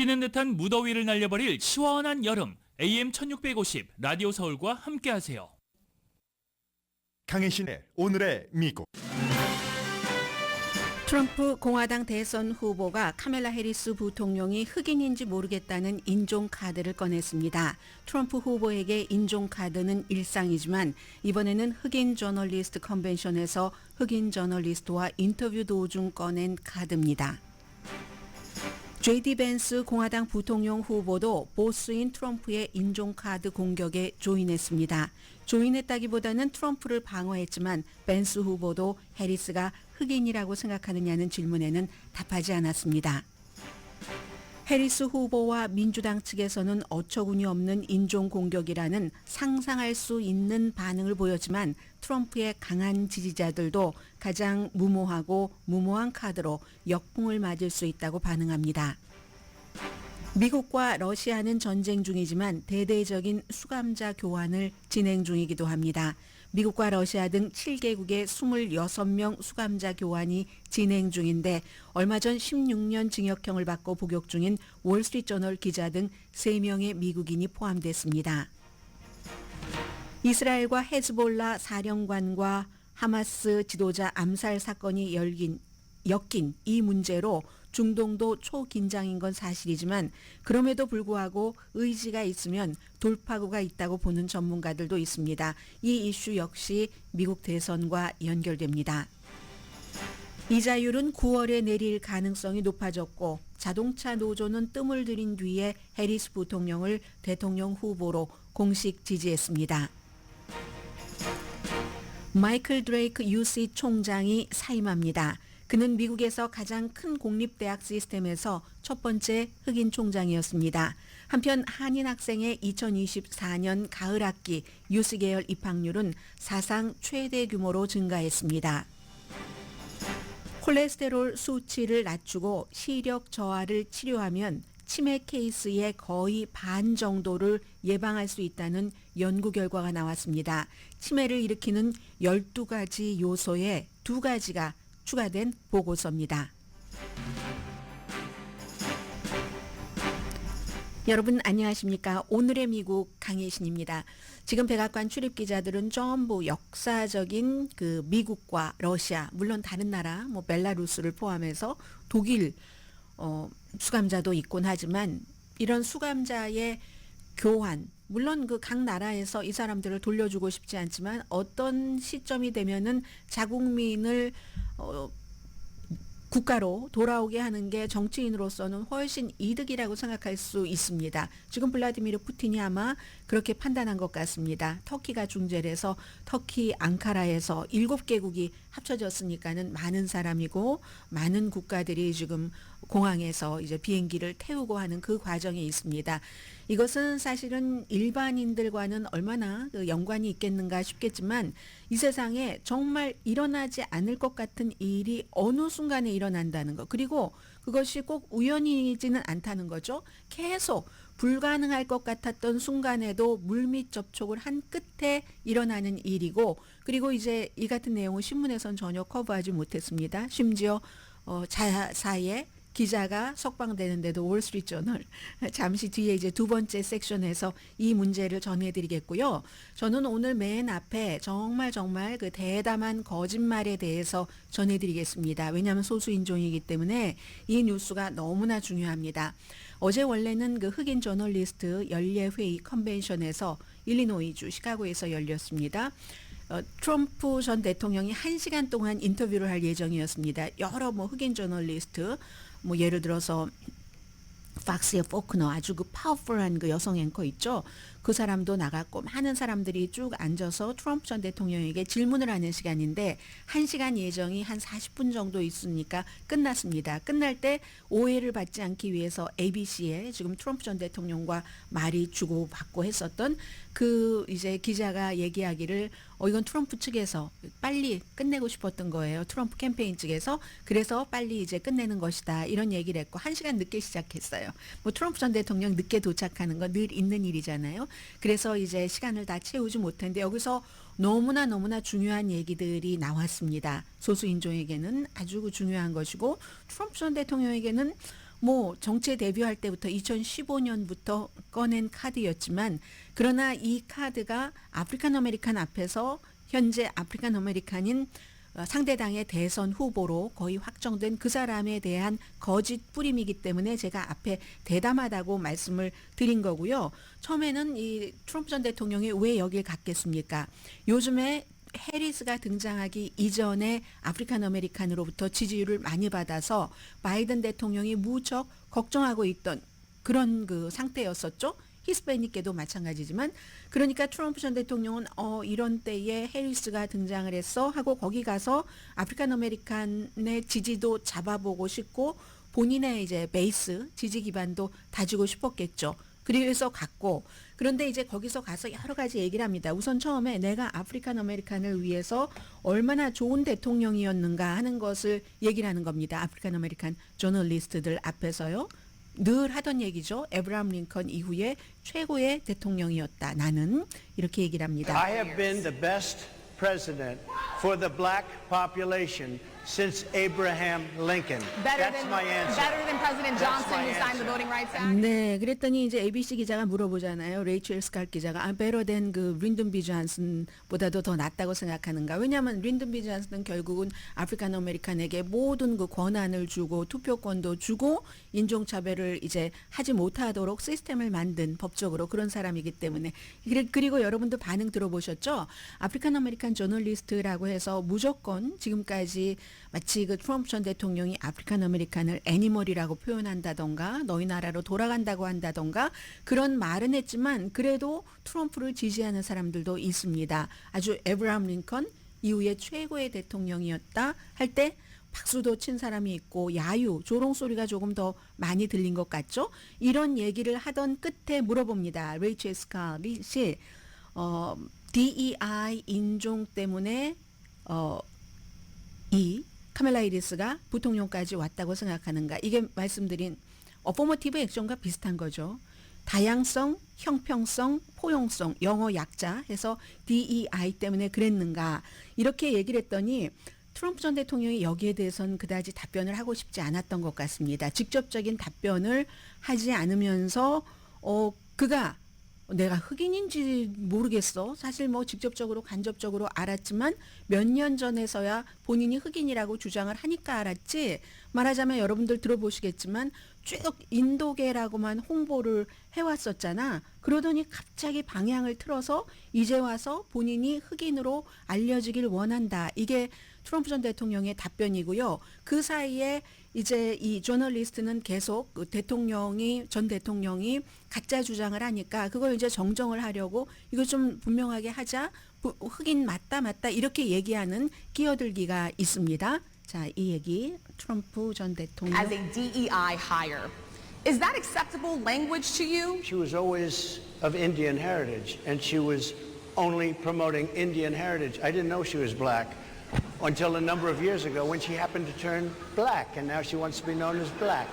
찌는 듯한 무더위를 날려버릴 시원한 여름. AM 1650 라디오 서울과 함께하세요. 강혜신의 오늘의 미국. 트럼프 공화당 대선 후보가 카멜라 해리스 부통령이 흑인인지 모르겠다는 인종카드를 꺼냈습니다. 트럼프 후보에게 인종카드는 일상이지만 이번에는 흑인 저널리스트 컨벤션에서 흑인 저널리스트와 인터뷰 도중 꺼낸 카드입니다. J.D. 벤스 공화당 부통령 후보도 보스인 트럼프의 인종카드 공격에 조인했습니다. 조인했다기보다는 트럼프를 방어했지만 벤스 후보도 해리스가 흑인이라고 생각하느냐는 질문에는 답하지 않았습니다. 해리스 후보와 민주당 측에서는 어처구니 없는 인종공격이라는 상상할 수 있는 반응을 보였지만 트럼프의 강한 지지자들도 가장 무모하고 무모한 카드로 역풍을 맞을 수 있다고 반응합니다. 미국과 러시아는 전쟁 중이지만 대대적인 수감자 교환을 진행 중이기도 합니다. 미국과 러시아 등 7개국의 26명 수감자 교환이 진행 중인데 얼마 전 16년 징역형을 받고 복역 중인 월스트리트저널 기자 등 3명의 미국인이 포함됐습니다. 이스라엘과 헤즈볼라 사령관과 하마스 지도자 암살 사건이 엮인 이 문제로 중동도 초긴장인 건 사실이지만 그럼에도 불구하고 의지가 있으면 돌파구가 있다고 보는 전문가들도 있습니다. 이 이슈 역시 미국 대선과 연결됩니다. 이자율은 9월에 내릴 가능성이 높아졌고 자동차 노조는 뜸을 들인 뒤에 해리스 부통령을 대통령 후보로 공식 지지했습니다. 마이클 드레이크 UC 총장이 사임합니다. 그는 미국에서 가장 큰 공립대학 시스템에서 첫 번째 흑인 총장이었습니다. 한편 한인 학생의 2024년 가을 학기 UC 계열 입학률은 사상 최대 규모로 증가했습니다. 콜레스테롤 수치를 낮추고 시력 저하를 치료하면 치매 케이스의 거의 반 정도를 예방할 수 있다는 연구 결과가 나왔습니다. 치매를 일으키는 12가지 요소에 2가지가 추가된 보고서입니다. 여러분 안녕하십니까? 오늘의 미국 강혜신입니다. 지금 백악관 출입 기자들은 전부 역사적인 그 미국과 러시아, 물론 다른 나라, 벨라루스를 포함해서 독일 수감자도 있곤 하지만 이런 수감자의 교환, 물론 그 각 나라에서 이 사람들을 돌려주고 싶지 않지만 어떤 시점이 되면은 자국민을 국가로 돌아오게 하는 게 정치인으로서는 훨씬 이득이라고 생각할 수 있습니다. 지금 블라디미르 푸틴이 아마 그렇게 판단한 것 같습니다. 터키가 중재를 해서 터키 앙카라에서 7개국이 합쳐졌으니까는 많은 사람이고 많은 국가들이 지금 공항에서 이제 비행기를 태우고 하는 그 과정이 있습니다. 이것은 사실은 일반인들과는 얼마나 연관이 있겠는가 싶겠지만 이 세상에 정말 일어나지 않을 것 같은 일이 어느 순간에 일어난다는 것, 그리고 그것이 꼭 우연이지는 않다는 거죠. 계속 불가능할 것 같았던 순간에도 물밑 접촉을 한 끝에 일어나는 일이고, 그리고 이제 이 같은 내용은 신문에선 전혀 커버하지 못했습니다. 심지어 자사의 기자가 석방되는데도 월스트리트저널 잠시 뒤에 이제 두 번째 섹션에서 이 문제를 전해드리겠고요. 저는 오늘 맨 앞에 정말 그 대담한 거짓말에 대해서 전해드리겠습니다. 왜냐하면 소수인종이기 때문에 이 뉴스가 너무나 중요합니다. 어제 원래는 그 흑인 저널리스트 연례회의 컨벤션에서 일리노이주 시카고에서 열렸습니다. 트럼프 전 대통령이 1시간 동안 인터뷰를 할 예정이었습니다. 여러 흑인 저널리스트, 예를 들어서 팍스의 포크너, 아주 그 파워풀한 그 여성 앵커 있죠. 그 사람도 나갔고 많은 사람들이 쭉 앉아서 트럼프 전 대통령에게 질문을 하는 시간인데 1시간 예정이 한 40분 정도 있으니까 끝났습니다. 끝날 때 오해를 받지 않기 위해서 ABC에 지금 트럼프 전 대통령과 말이 주고받고 했었던 그 이제 기자가 얘기하기를 이건 트럼프 측에서 빨리 끝내고 싶었던 거예요. 트럼프 캠페인 측에서. 그래서 빨리 이제 끝내는 것이다. 이런 얘기를 했고 1시간 늦게 시작했어요. 트럼프 전 대통령 늦게 도착하는 건 늘 있는 일이잖아요. 그래서 이제 시간을 다 채우지 못했는데 여기서 너무나 중요한 얘기들이 나왔습니다. 소수인종에게는 아주 중요한 것이고 트럼프 전 대통령에게는 뭐 정치에 데뷔할 때부터 2015년부터 꺼낸 카드였지만 그러나 이 카드가 아프리칸 아메리칸 앞에서 현재 아프리칸 아메리칸인 상대당의 대선 후보로 거의 확정된 그 사람에 대한 거짓 뿌림이기 때문에 제가 앞에 대담하다고 말씀을 드린 거고요. 처음에는 이 트럼프 전 대통령이 왜 여길 갔겠습니까? 요즘에 해리스가 등장하기 이전에 아프리칸 아메리칸으로부터 지지율을 많이 받아서 바이든 대통령이 무척 걱정하고 있던 그런 그 상태였었죠. 히스패닉계도 마찬가지지만 그러니까 트럼프 전 대통령은 이런 때에 해리스가 등장을 했어 하고 거기 가서 아프리칸 아메리칸의 지지도 잡아보고 싶고 본인의 이제 베이스 지지 기반도 다지고 싶었겠죠. 그래서 갔고 그런데 이제 거기서 가서 여러 가지 얘기를 합니다. 우선 처음에 내가 아프리칸 아메리칸을 위해서 얼마나 좋은 대통령이었는가 하는 것을 얘기를 하는 겁니다. 아프리칸 아메리칸 저널리스트들 앞에서요. 늘 하던 얘기죠. 에브라함 링컨 이후에 최고의 대통령이었다. 나는 이렇게 얘기를 합니다. I have been the best president for the black population since Abraham Lincoln. That's my answer. Better than President That's Johnson, my who signed the answer. Voting Rights Act. 네, 그랬더니 이제 ABC 기자가 물어보잖아요. 레이첼 스칼 기자가 better than 그 린든 B 존슨보다도 더 낫다고 생각하는가? 왜냐하면 린든 B 존슨은 결국은 아프리칸 아메리칸에게 모든 그 권한을 주고 투표권도 주고 인종차별을 이제 하지 못하도록 시스템을 만든 법적으로 그런 사람이기 때문에 그리고 여러분도 반응 들어보셨죠? 아프리칸 아메리칸 저널리스트라고 해서 무조건 지금까지 마치 그 트럼프 전 대통령이 아프리칸 아메리칸을 애니멀이라고 표현한다던가 너희 나라로 돌아간다고 한다던가 그런 말은 했지만 그래도 트럼프를 지지하는 사람들도 있습니다. 아주 에브라함 링컨 이후에 최고의 대통령이었다 할 때 박수도 친 사람이 있고 야유, 조롱 소리가 조금 더 많이 들린 것 같죠? 이런 얘기를 하던 끝에 물어봅니다. 레이첼 스칼이 DEI 인종 때문에 이 카멜라 해리스가 부통령까지 왔다고 생각하는가? 이게 말씀드린 어포머티브 액션과 비슷한 거죠. 다양성, 형평성, 포용성, 영어 약자 해서 DEI 때문에 그랬는가? 이렇게 얘기를 했더니 트럼프 전 대통령이 여기에 대해서는 그다지 답변을 하고 싶지 않았던 것 같습니다. 직접적인 답변을 하지 않으면서 그가 내가 흑인인지 모르겠어. 사실 뭐 직접적으로 간접적으로 알았지만 몇 년 전에서야 본인이 흑인이라고 주장을 하니까 알았지. 말하자면 여러분들 들어보시겠지만 쭉 인도계라고만 홍보를 해왔었잖아. 그러더니 갑자기 방향을 틀어서 이제 와서 본인이 흑인으로 알려지길 원한다. 이게 트럼프 전 대통령의 답변이고요. 그 사이에 이제 이 저널리스트는 계속 그 전 대통령이 가짜 주장을 하니까 그걸 이제 정정을 하려고 이거 좀 분명하게 하자. 흑인 맞다 이렇게 얘기하는 끼어들기가 있습니다. 자, 이 얘기 트럼프 전 대통령. As a DEI hire, is that acceptable language to you? She was always of Indian heritage, and she was only promoting Indian heritage. I didn't know she was black until a number of years ago when she happened to turn black, and now she wants to be known as black.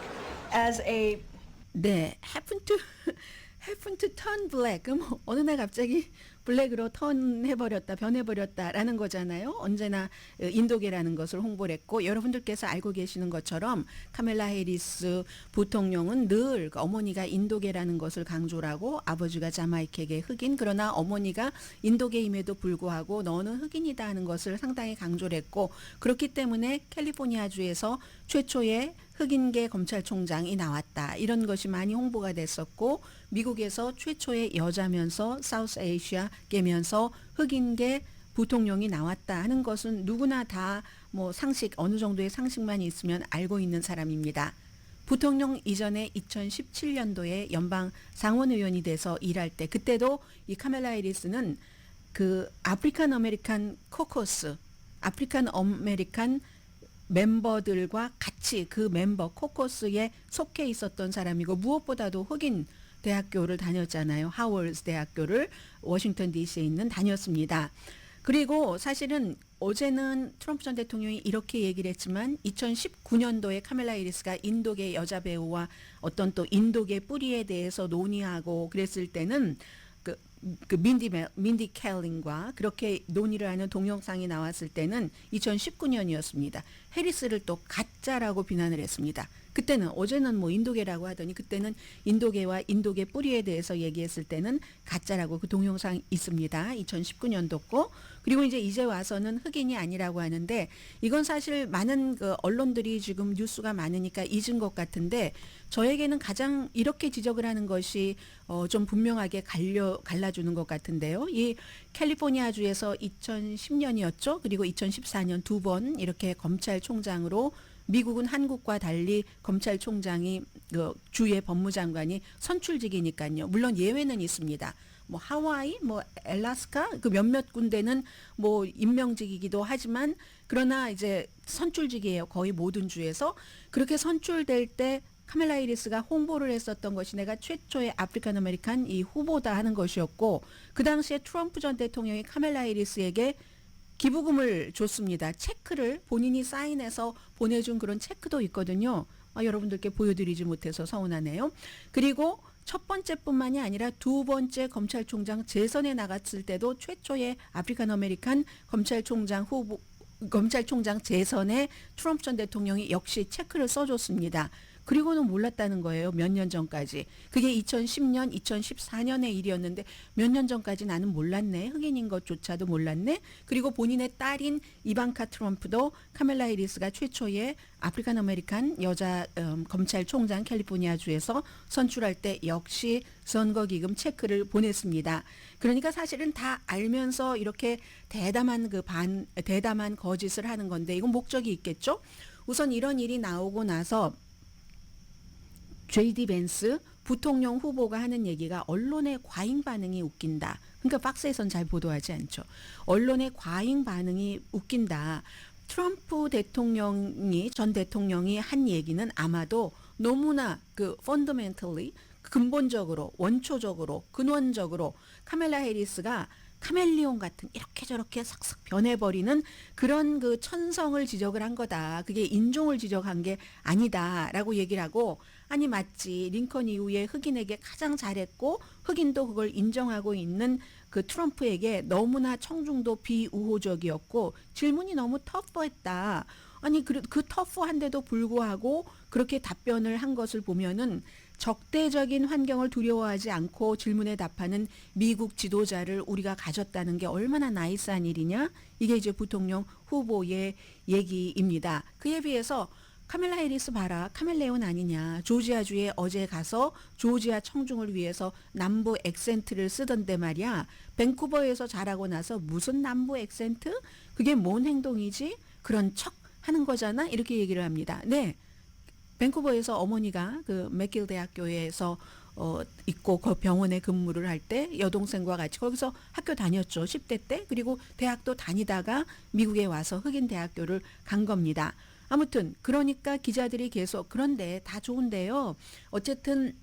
As a 네, happen to turn black. 그럼 어느 날 갑자기 블랙으로 변해버렸다라는 거잖아요. 언제나 인도계라는 것을 홍보를 했고 여러분들께서 알고 계시는 것처럼 카멜라 해리스 부통령은 늘 어머니가 인도계라는 것을 강조를 하고 아버지가 자마이카계 흑인 그러나 어머니가 인도계임에도 불구하고 너는 흑인이다 하는 것을 상당히 강조를 했고 그렇기 때문에 캘리포니아주에서 최초의 흑인계 검찰총장이 나왔다. 이런 것이 많이 홍보가 됐었고 미국에서 최초의 여자면서 사우스 아시아계면서 흑인계 부통령이 나왔다 하는 것은 누구나 다 뭐 상식 어느 정도의 상식만 있으면 알고 있는 사람입니다. 부통령 이전에 2017년도에 연방 상원의원이 돼서 일할 때 그때도 이 카멜라 해리스는 그 아프리칸 아메리칸 코커스 아프리칸 아메리칸 멤버들과 같이 그 멤버 코커스에 속해 있었던 사람이고 무엇보다도 흑인 대학교를 다녔잖아요. 하워드 대학교를 워싱턴 DC에 있는 다녔습니다. 그리고 사실은 어제는 트럼프 전 대통령이 이렇게 얘기를 했지만 2019년도에 카멜라 해리스가 인도계 여자 배우와 어떤 또 인도계 뿌리에 대해서 논의하고 그랬을 때는 그 민디 캘링과 그렇게 논의를 하는 동영상이 나왔을 때는 2019년이었습니다. 해리스를 또 가짜라고 비난을 했습니다. 그때는 어제는 뭐 인도계라고 하더니 그때는 인도계와 인도계 뿌리에 대해서 얘기했을 때는 가짜라고 그 동영상 있습니다. 2019년도 거. 그리고 이제 와서는 흑인이 아니라고 하는데 이건 사실 많은 그 언론들이 지금 뉴스가 많으니까 잊은 것 같은데 저에게는 가장 이렇게 지적을 하는 것이 좀 분명하게 갈라주는 것 같은데요. 이 캘리포니아주에서 2010년이었죠. 그리고 2014년 두 번 이렇게 검찰총장으로 미국은 한국과 달리 검찰총장이 그 주의 법무장관이 선출직이니까요. 물론 예외는 있습니다. 뭐 하와이, 뭐 엘라스카 그 몇몇 군데는 뭐 임명직이기도 하지만 그러나 이제 선출직이에요. 거의 모든 주에서 그렇게 선출될 때 카멜라 해리스가 홍보를 했었던 것이 내가 최초의 아프리칸 아메리칸 이 후보다 하는 것이었고 그 당시에 트럼프 전 대통령이 카멜라 해리스에게 기부금을 줬습니다. 체크를 본인이 사인해서 보내준 그런 체크도 있거든요. 여러분들께 보여드리지 못해서 서운하네요. 그리고 첫 번째뿐만이 아니라 두 번째 검찰총장 재선에 나갔을 때도 최초의 아프리칸 아메리칸 검찰총장 재선에 트럼프 전 대통령이 역시 체크를 써줬습니다. 그리고는 몰랐다는 거예요. 몇 년 전까지. 그게 2010년, 2014년의 일이었는데 몇 년 전까지 나는 몰랐네. 흑인인 것조차도 몰랐네. 그리고 본인의 딸인 이방카 트럼프도 카멜라 해리스가 최초의 아프리칸 아메리칸 여자 검찰총장 캘리포니아주에서 선출할 때 역시 선거기금 체크를 보냈습니다. 그러니까 사실은 다 알면서 이렇게 대담한 거짓을 하는 건데 이건 목적이 있겠죠. 우선 이런 일이 나오고 나서 JD 벤스 부통령 후보가 하는 얘기가 언론의 과잉 반응이 웃긴다. 그러니까 박스에선 잘 보도하지 않죠. 언론의 과잉 반응이 웃긴다. 트럼프 전 대통령이 한 얘기는 아마도 너무나 fundamentally 근본적으로 원초적으로 근원적으로 카멜라 해리스가 카멜리온 같은 이렇게 저렇게 싹싹 변해버리는 그런 그 천성을 지적을 한 거다. 그게 인종을 지적한 게 아니다라고 얘기를 하고 아니 맞지. 링컨 이후에 흑인에게 가장 잘했고 흑인도 그걸 인정하고 있는 그 트럼프에게 너무나 청중도 비우호적이었고 질문이 너무 터프했다. 아니 그 터프한데도 불구하고 그렇게 답변을 한 것을 보면은 적대적인 환경을 두려워하지 않고 질문에 답하는 미국 지도자를 우리가 가졌다는 게 얼마나 나이스한 일이냐? 이게 이제 부통령 후보의 얘기입니다. 그에 비해서 카멜라 해리스 봐라. 카멜레온 아니냐. 조지아주에 어제 가서 조지아 청중을 위해서 남부 액센트를 쓰던데 말이야. 밴쿠버에서 자라고 나서 무슨 남부 액센트? 그게 뭔 행동이지? 그런 척 하는 거잖아. 이렇게 얘기를 합니다. 네. 밴쿠버에서 어머니가 그 맥길 대학교에서 있고 그 병원에 근무를 할 때 여동생과 같이 거기서 학교 다녔죠. 10대 때. 그리고 대학도 다니다가 미국에 와서 흑인 대학교를 간 겁니다. 아무튼 그러니까 기자들이 계속 그런데 다 좋은데요. 어쨌든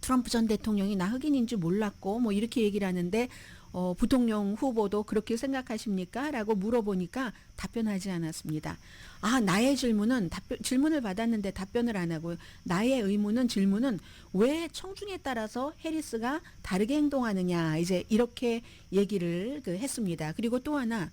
트럼프 전 대통령이 나 흑인인 줄 몰랐고 뭐 이렇게 얘기를 하는데 부통령 후보도 그렇게 생각하십니까? 라고 물어보니까 답변하지 않았습니다. 나의 질문을 받았는데 답변을 안 하고 나의 질문은 왜 청중에 따라서 해리스가 다르게 행동하느냐 이제 이렇게 얘기를 했습니다. 그리고 또 하나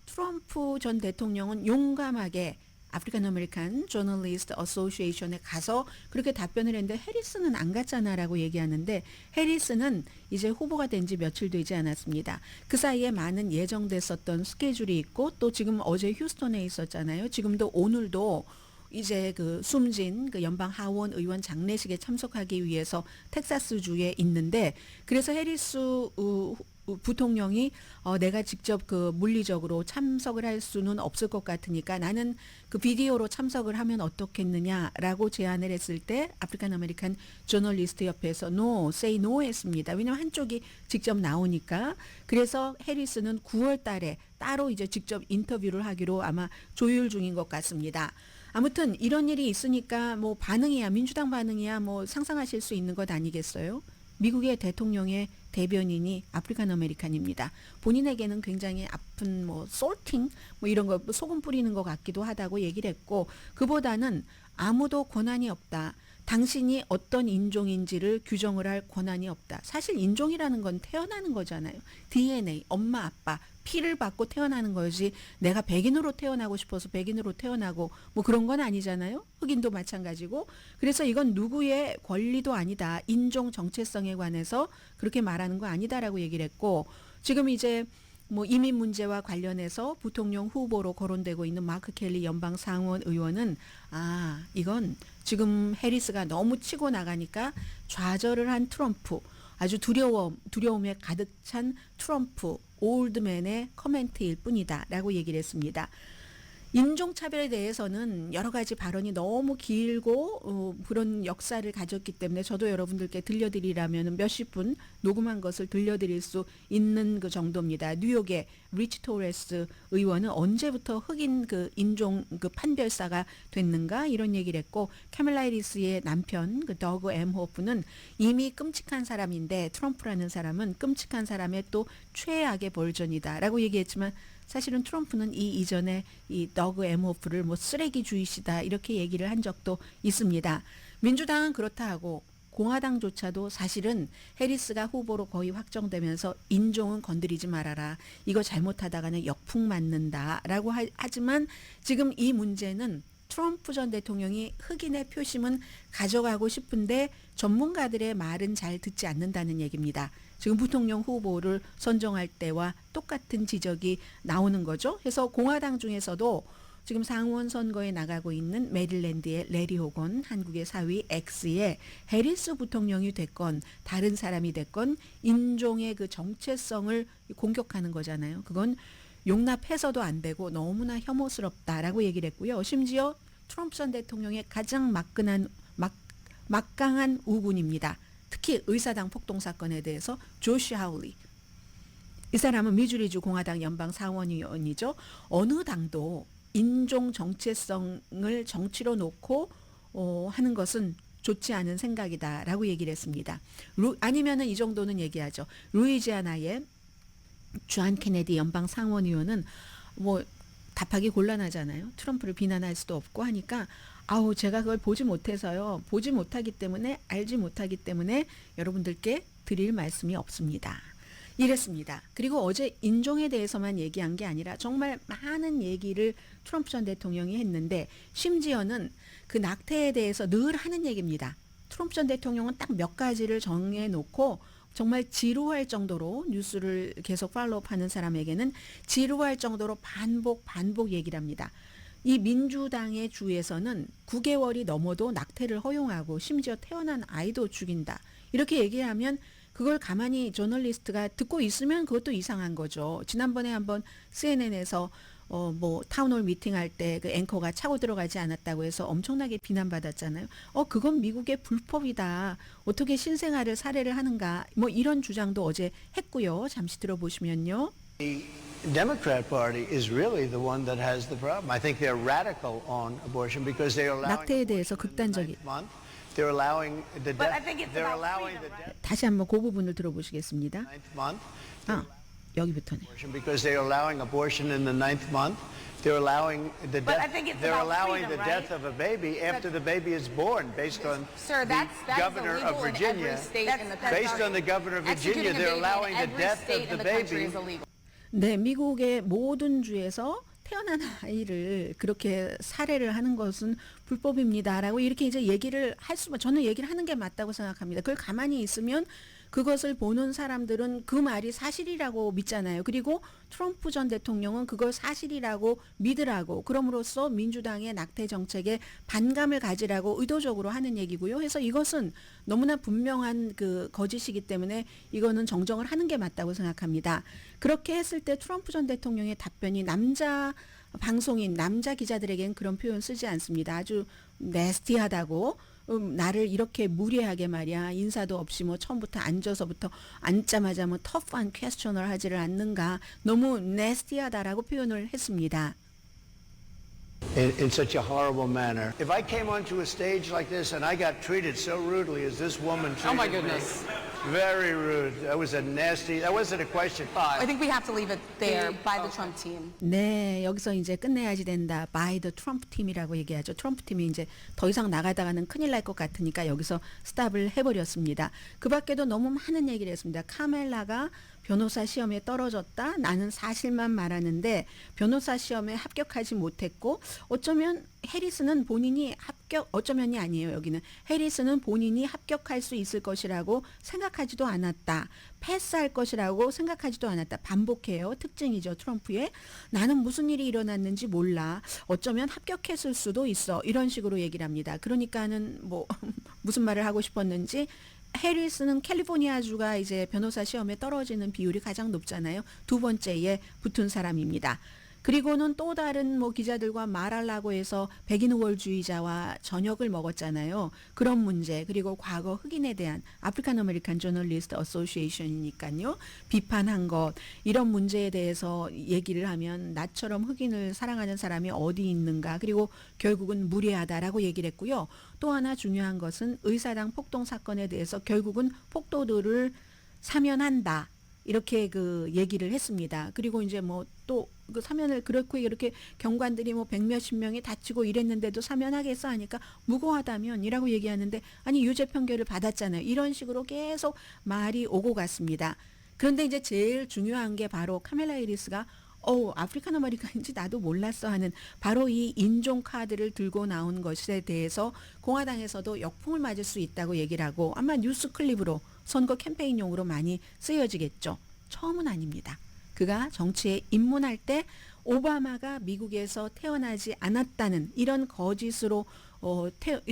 트럼프 전 대통령은 용감하게 아프리칸 아메리칸 저널리스트 어소시에이션에 가서 그렇게 답변을 했는데 해리스는 안 갔잖아라고 얘기하는데 해리스는 이제 후보가 된 지 며칠 되지 않았습니다. 그 사이에 많은 예정됐었던 스케줄이 있고 또 지금 어제 휴스턴에 있었잖아요. 지금도 오늘도 이제 숨진 연방 하원 의원 장례식에 참석하기 위해서 텍사스주에 있는데 그래서 해리스 부통령이 내가 직접 물리적으로 참석을 할 수는 없을 것 같으니까 나는 비디오로 참석을 하면 어떻겠느냐라고 제안을 했을 때 아프리칸 아메리칸 저널리스트 협회에서 say no 했습니다. 왜냐하면 한쪽이 직접 나오니까. 그래서 해리스는 9월 달에 따로 이제 직접 인터뷰를 하기로 아마 조율 중인 것 같습니다. 아무튼 이런 일이 있으니까 뭐 민주당 반응이야 뭐 상상하실 수 있는 것 아니겠어요? 미국의 대통령의 대변인이 아프리칸 아메리칸입니다. 본인에게는 굉장히 아픈 솔팅 이런 거 소금 뿌리는 것 같기도 하다고 얘기를 했고 그보다는 아무도 권한이 없다. 당신이 어떤 인종인지를 규정을 할 권한이 없다. 사실 인종이라는 건 태어나는 거잖아요. DNA, 엄마, 아빠, 피를 받고 태어나는 거지 내가 백인으로 태어나고 싶어서 백인으로 태어나고 뭐 그런 건 아니잖아요. 흑인도 마찬가지고. 그래서 이건 누구의 권리도 아니다. 인종 정체성에 관해서 그렇게 말하는 거 아니다라고 얘기를 했고, 지금 이제 뭐 이민 문제와 관련해서 부통령 후보로 거론되고 있는 마크 켈리 연방 상원 의원은 이건 지금 해리스가 너무 치고 나가니까 좌절을 한 트럼프, 아주 두려움에 가득 찬 트럼프 올드맨의 커멘트일 뿐이다라고 얘기를 했습니다. 인종차별에 대해서는 여러 가지 발언이 너무 길고 그런 역사를 가졌기 때문에 저도 여러분들께 들려드리라면 몇십 분 녹음한 것을 들려드릴 수 있는 그 정도입니다. 뉴욕의 리치 토레스 의원은 언제부터 흑인 그 인종 그 판별사가 됐는가 이런 얘기를 했고, 카밀라 해리스의 남편 그 더그 엠호프는 이미 끔찍한 사람인데 트럼프라는 사람은 끔찍한 사람의 또 최악의 버전이다라고 얘기했지만, 사실은 트럼프는 이 이전에 이 더그 엠호프를 뭐 쓰레기주의시다 이렇게 얘기를 한 적도 있습니다. 민주당은 그렇다 하고 공화당조차도 사실은 해리스가 후보로 거의 확정되면서 인종은 건드리지 말아라. 이거 잘못하다가는 역풍 맞는다라고 하지만 지금 이 문제는 트럼프 전 대통령이 흑인의 표심은 가져가고 싶은데 전문가들의 말은 잘 듣지 않는다는 얘기입니다. 지금 부통령 후보를 선정할 때와 똑같은 지적이 나오는 거죠. 그래서 공화당 중에서도 지금 상원 선거에 나가고 있는 메릴랜드의 레리 호건, 한국의 사위 X의 해리스 부통령이 됐건 다른 사람이 됐건 인종의 그 정체성을 공격하는 거잖아요. 그건 용납해서도 안 되고 너무나 혐오스럽다라고 얘기를 했고요. 심지어 트럼프 전 대통령의 가장 막강한 우군입니다. 특히 의사당 폭동 사건에 대해서 조시 하울리, 이 사람은 미주리주 공화당 연방 상원의원이죠. 어느 당도 인종 정체성을 정치로 놓고 하는 것은 좋지 않은 생각이다라고 얘기를 했습니다. 아니면은 이 정도는 얘기하죠. 루이지아나의 존 케네디 연방 상원의원은 뭐 답하기 곤란하잖아요. 트럼프를 비난할 수도 없고 하니까 제가 그걸 보지 못해서요. 보지 못하기 때문에 알지 못하기 때문에 여러분들께 드릴 말씀이 없습니다. 이랬습니다. 그리고 어제 인종에 대해서만 얘기한 게 아니라 정말 많은 얘기를 트럼프 전 대통령이 했는데, 심지어는 그 낙태에 대해서 늘 하는 얘기입니다. 트럼프 전 대통령은 딱 몇 가지를 정해놓고 정말 지루할 정도로, 뉴스를 계속 팔로우하는 사람에게는 지루할 정도로 반복 얘기를 합니다. 이 민주당의 주에서는 9개월이 넘어도 낙태를 허용하고 심지어 태어난 아이도 죽인다. 이렇게 얘기하면 그걸 가만히 저널리스트가 듣고 있으면 그것도 이상한 거죠. 지난번에 한번 CNN에서 뭐 타운홀 미팅할 때 그 앵커가 차고 들어가지 않았다고 해서 엄청나게 비난받았잖아요. 그건 미국의 불법이다. 어떻게 신생아를 살해를 하는가. 뭐 이런 주장도 어제 했고요. 잠시 들어보시면요. The Democrat Party is really the one that has the problem. I think they're radical on abortion because they're allowing 낙태에 대해서 극단적인. They're allowing the But I death. think it's They're about allowing freedom, the right? death 다시 한번 그 부분을 들어보시겠습니다. ninth month. 여기부터네. Because they're allowing abortion in the ninth month. They're allowing the But death. I think it's They're about allowing freedom, the death right? of a baby after the baby is born, based on Sir, the that's governor of illegal in Virginia. every state in the Based country. on the governor of Executing a Virginia, they're baby in allowing the every death state of in the the country baby. is illegal. 네, 미국의 모든 주에서 태어난 아이를 그렇게 살해를 하는 것은 불법입니다라고 이렇게 이제 얘기를 저는 얘기를 하는 게 맞다고 생각합니다. 그걸 가만히 있으면 그것을 보는 사람들은 그 말이 사실이라고 믿잖아요. 그리고 트럼프 전 대통령은 그걸 사실이라고 믿으라고, 그럼으로써 민주당의 낙태 정책에 반감을 가지라고 의도적으로 하는 얘기고요. 그래서 이것은 너무나 분명한 그 거짓이기 때문에 이거는 정정을 하는 게 맞다고 생각합니다. 그렇게 했을 때 트럼프 전 대통령의 답변이 남자 방송인, 남자 기자들에겐 그런 표현 쓰지 않습니다. 아주 네스티하다고, 나를 이렇게 무례하게 말이야, 인사도 없이 뭐 처음부터 앉자마자 뭐 터프한 퀘스천을 하지를 않는가, 너무 네스티하다라고 표현을 했습니다. In such a horrible manner. If I came onto a stage like this and I got treated so rudely as this woman treated Oh my me, goodness. Very rude. That was a nasty. That wasn't a question. I think we have to leave it there by the Trump team. 네, 여기서 이제 끝내야지 된다. by the 트럼프 팀이라고 얘기하죠. 트럼프 팀이 이제 더 이상 나가다가는 큰일 날 것 같으니까 여기서 스탑을 해버렸습니다. 그 밖에도 너무 많은 얘기를 했습니다. 카멜라가 변호사 시험에 떨어졌다. 나는 사실만 말하는데 변호사 시험에 합격하지 못했고 어쩌면 해리스는 본인이 어쩌면이 아니에요. 여기는 해리스는 본인이 합격할 수 있을 것이라고 생각하지도 않았다. 패스할 것이라고 생각하지도 않았다. 반복해요. 특징이죠. 트럼프의. 나는 무슨 일이 일어났는지 몰라. 어쩌면 합격했을 수도 있어. 이런 식으로 얘기를 합니다. 그러니까는 뭐 무슨 말을 하고 싶었는지 해리스는 캘리포니아주가 이제 변호사 시험에 떨어지는 비율이 가장 높잖아요. 두 번째에 붙은 사람입니다. 그리고는 또 다른 뭐 기자들과 말하려고 해서 백인 우월주의자와 저녁을 먹었잖아요. 그런 문제 그리고 과거 흑인에 대한 아프리칸 아메리칸 저널리스트 어소시에이션이니까요. 비판한 것 이런 문제에 대해서 얘기를 하면 나처럼 흑인을 사랑하는 사람이 어디 있는가 그리고 결국은 무례하다라고 얘기를 했고요. 또 하나 중요한 것은 의사당 폭동 사건에 대해서 결국은 폭도들을 사면한다. 이렇게 그 얘기를 했습니다. 그리고 이제 뭐 또 그 사면을 그렇고 이렇게 경관들이 뭐 100몇십 명이 다치고 이랬는데도 사면하겠어 하니까 무고하다면이라고 얘기하는데 아니 유죄 판결을 받았잖아요. 이런 식으로 계속 말이 오고 갔습니다. 그런데 이제 제일 중요한 게 바로 카멜라 해리스가 아프리칸 아메리칸인지 나도 몰랐어 하는 바로 이 인종 카드를 들고 나온 것에 대해서 공화당에서도 역풍을 맞을 수 있다고 얘기를 하고 아마 뉴스 클립으로 선거 캠페인용으로 많이 쓰여지겠죠. 처음은 아닙니다. 그가 정치에 입문할 때 오바마가 미국에서 태어나지 않았다는 이런 거짓으로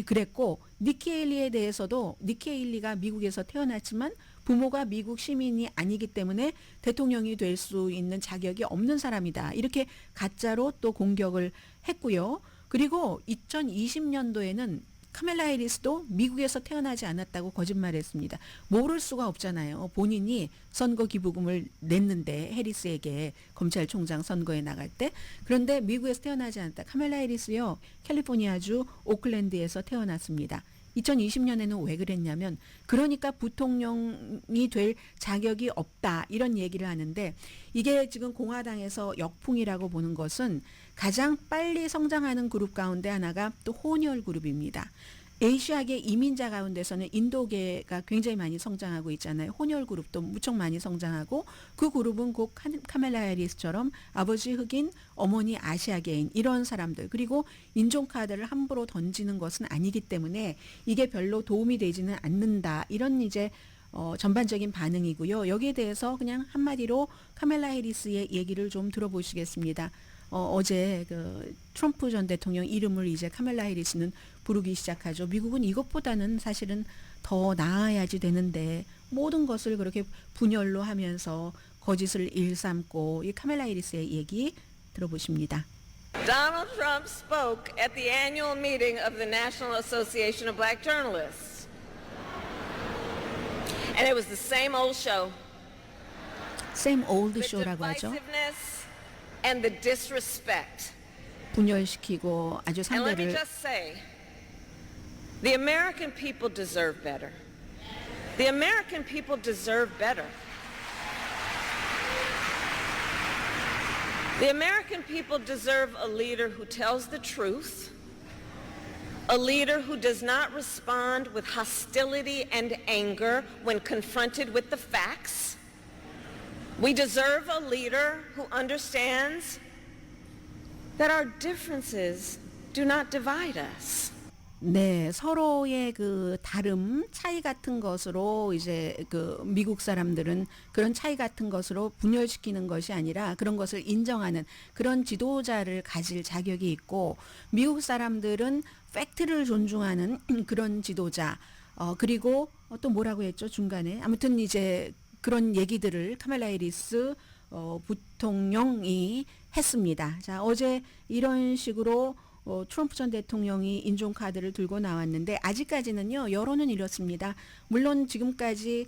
그랬고 니키 헤일리에 대해서도 니키 헤일리가 미국에서 태어났지만 부모가 미국 시민이 아니기 때문에 대통령이 될 수 있는 자격이 없는 사람이다. 이렇게 가짜로 또 공격을 했고요. 그리고 2020년도에는 카멜라 해리스도 미국에서 태어나지 않았다고 거짓말했습니다. 모를 수가 없잖아요. 본인이 선거 기부금을 냈는데 해리스에게 검찰총장 선거에 나갈 때. 그런데 미국에서 태어나지 않았다. 카멜라 해리스요. 캘리포니아주 오클랜드에서 태어났습니다. 2020년에는 왜 그랬냐면 그러니까 부통령이 될 자격이 없다 이런 얘기를 하는데 이게 지금 공화당에서 역풍이라고 보는 것은 가장 빨리 성장하는 그룹 가운데 하나가 또 혼혈 그룹입니다. 아시아계 이민자 가운데서는 인도계가 굉장히 많이 성장하고 있잖아요. 혼혈 그룹도 무척 많이 성장하고 그 그룹은 곧 카멜라 해리스처럼 아버지 흑인, 어머니 아시아계인 이런 사람들 그리고 인종카드를 함부로 던지는 것은 아니기 때문에 이게 별로 도움이 되지는 않는다. 이런 이제 전반적인 반응이고요. 여기에 대해서 그냥 한마디로 카멜라 해리스의 얘기를 좀 들어보시겠습니다. 어제 그 트럼프 전 대통령 이름을 이제 카멜라 해리스는 부르기 시작하죠. 미국은 이것보다는 사실은 더 나아야지 되는데 모든 것을 그렇게 분열로 하면서 거짓을 일삼고 이 카멜라 해리스의 얘기 들어보십니다. Donald Trump spoke at the annual meeting of the National Association of Black Journalists. And it was the same old show. Same old The show라고 하죠. divisiveness and the disrespect. 분열시키고 아주 And let me 상대를 just say, the American people deserve better. The American people deserve better. The American people deserve a leader who tells the truth, a leader who does not respond with hostility and anger when confronted with the facts. We deserve a leader who understands that our differences do not divide us. 네, 서로의 그 다름, 차이 같은 것으로 이제 그 미국 사람들은 그런 차이 같은 것으로 분열시키는 것이 아니라 그런 것을 인정하는 그런 지도자를 가질 자격이 있고 미국 사람들은 팩트를 존중하는 그런 지도자, 그리고 또 뭐라고 했죠? 중간에. 아무튼 이제 그런 얘기들을 카멜라 해리스 부통령이 했습니다. 자, 어제 이런 식으로 트럼프 전 대통령이 인종카드를 들고 나왔는데 아직까지는요 여론은 이렇습니다. 물론 지금까지